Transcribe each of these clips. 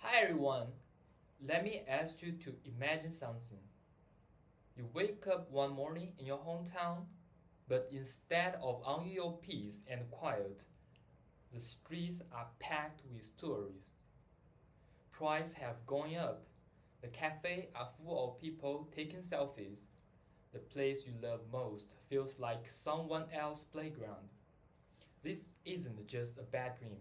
Hi everyone, let me ask you to imagine something. You wake up one morning in your hometown, but instead of unusual peace and quiet, the streets are packed with tourists. Prices have gone up, the cafes are full of people taking selfies. The place you love most feels like someone else's playground. This isn't just a bad dream.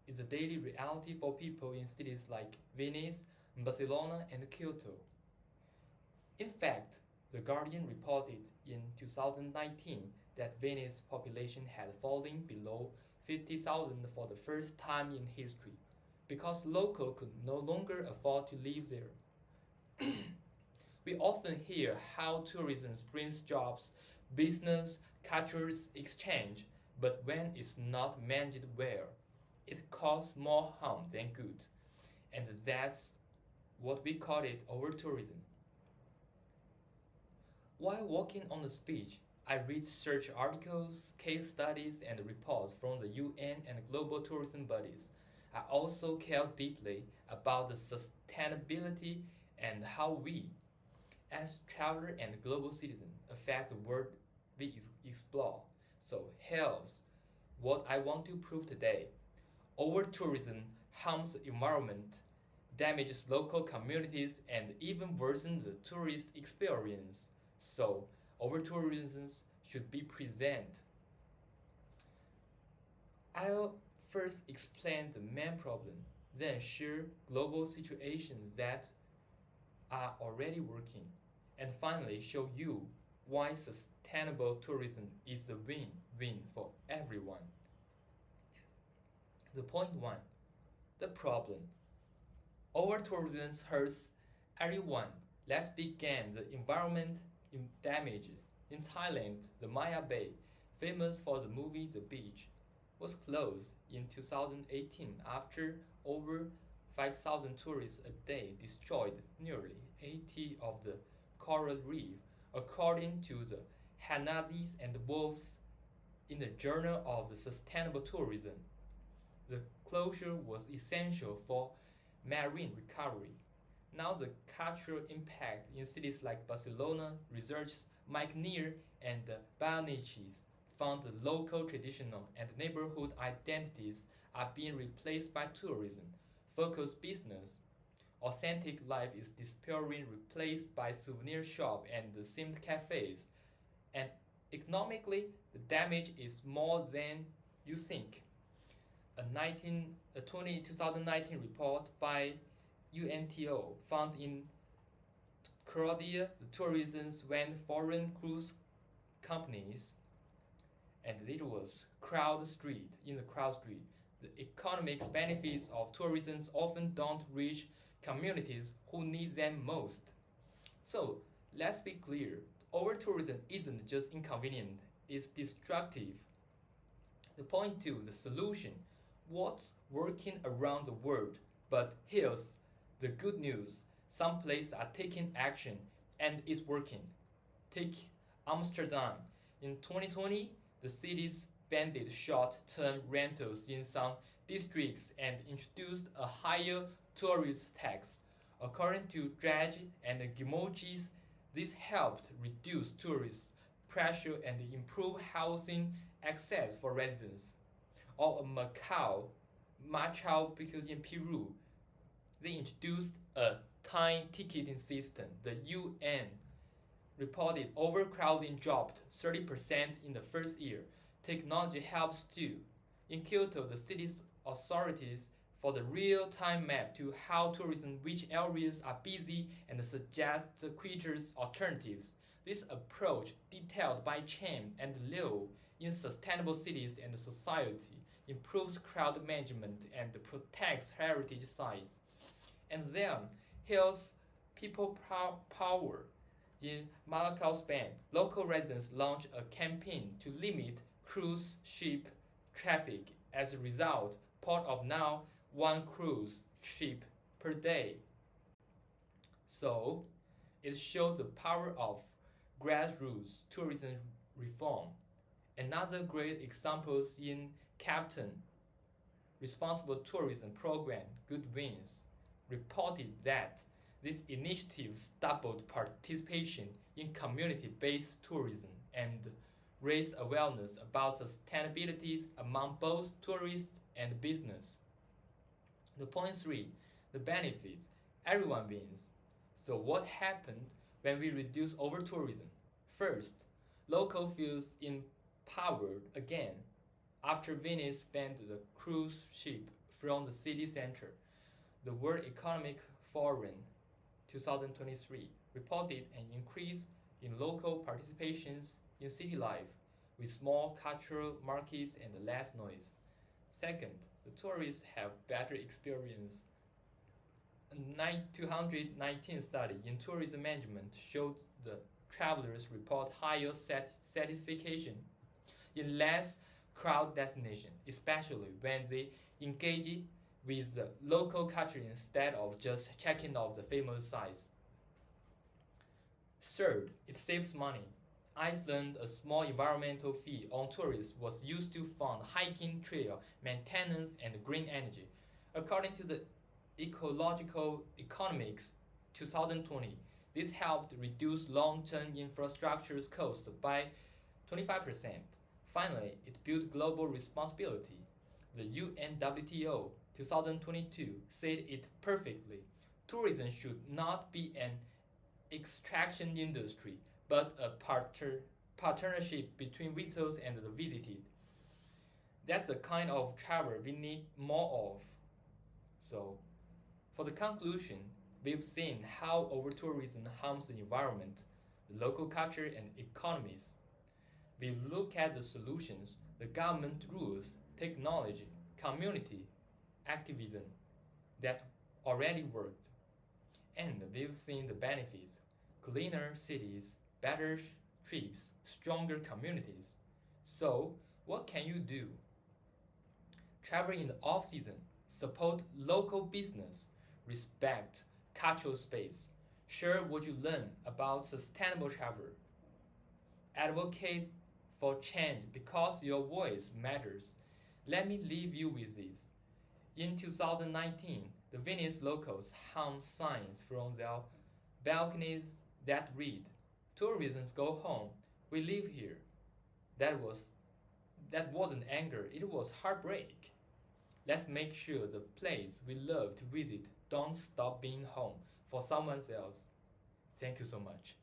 It's a daily reality for people in cities like Venice, Barcelona, and Kyoto. In fact, The Guardian reported in 2019 that Venice's population had fallen below 50,000 for the first time in history because locals could no longer afford to live there. We often hear how tourism brings jobs, business, cultural exchange, but when it's not managed well, it causes more harm than good. And that's what we call it over-tourism. While working on the speech, I read research articles, case studies, and reports from the UN and global tourism bodies. I also care deeply about the sustainability and how we, as travelers and global citizens, affect the world we explore. So here's what I want to prove today. Over-tourism harms the environment, damages local communities, and even worsens the tourist experience. So, over-tourism should be prevented. I'll first explain the main problem, then share global situations that are already working, and finally show you why sustainable tourism is a win-win for everyone. The point 1. The problem. Over-tourism hurts everyone. Let's begin the environment damage. In Thailand, the Maya Bay, famous for the movie The Beach, was closed in 2018 after over 5,000 tourists a day destroyed nearly 80 of the coral reef, according to the Hanazis and Wolves in the Journal of the Sustainable Tourism. The closure was essential for marine recovery. Now the cultural impact in cities like Barcelona, researchers Mike Neer and Bionicis found the local traditional and neighborhood identities are being replaced by tourism, focused business. Authentic life is disappearing, replaced by souvenir shops and themed cafes. And economically, the damage is more than you think. A 2019 report by UNTO found in Croatia the tourism went foreign cruise companies, and it was crowd street. The economic benefits of tourism often don't reach communities who need them most. So let's be clear, over-tourism isn't just inconvenient, it's destructive. The point 2, the solution. What's working around the world? But here's the good news. Some places are taking action and it's working. Take Amsterdam. In 2020, the city suspended short-term rentals in some districts and introduced a higher tourist tax. According to Draghi and Gimojis, this helped reduce tourist pressure and improve housing access for residents. Or MAJIAJU, because in Peru, they introduced a time ticketing system. The UN reported overcrowding dropped 30% in the first year. Technology helps too. In Kyoto, the city's authorities for the real-time map to how tourism, which areas are busy, and suggest quicker alternatives. This approach, detailed by Chen and Liu in Sustainable Cities and Society, improves crowd management and protects heritage sites. And then, here's people power. In Malacca, Spain, local residents launched a campaign to limit cruise ship traffic. As a result, port of now 1 cruise ship per day. So, it shows the power of grassroots tourism reform. Another great example is in Captain Responsible Tourism Program, Good Wins. reported that these initiatives doubled participation in community-based tourism and raised awareness about sustainability among both tourists and business. The point 3, the benefits. Everyone wins. So what happened when we reduce over-tourism? First, local feels empowered again. After Venice banned the cruise ship from the city center, the World Economic Forum 2023 reported an increase in local participations in city life with small cultural markets and less noise. Second, the tourists have better experience. A 219 study in tourism management showed the travelers report higher satisfaction in less crowd destination, especially when they engage with the local culture instead of just checking off the famous sites. Third, it saves money. Iceland, a small environmental fee on tourists was used to fund hiking trail maintenance and green energy. According to the Ecological Economics 2020, this helped reduce long-term infrastructure costs by 25%. Finally, it built global responsibility. The UNWTO 2022 said it perfectly. Tourism should not be an extraction industry, but a partnership between visitors and the visited. That's the kind of travel we need more of. So, for the conclusion, we've seen how over-tourism harms the environment, the local culture, and economies. We look at the solutions, the government rules, technology, community, activism that already worked. And we've seen the benefits: cleaner cities, better trips, stronger communities. So, what can you do? Travel in the off-season, support local business, respect cultural space, share what you learn about sustainable travel, advocate for change because your voice matters. Let me leave you with this. In 2019, the Venice locals hung signs from their balconies that read, "Tourists go home, we live here." That wasn't anger, it was heartbreak. Let's make sure the place we love to visit don't stop being home for someone else. Thank you so much.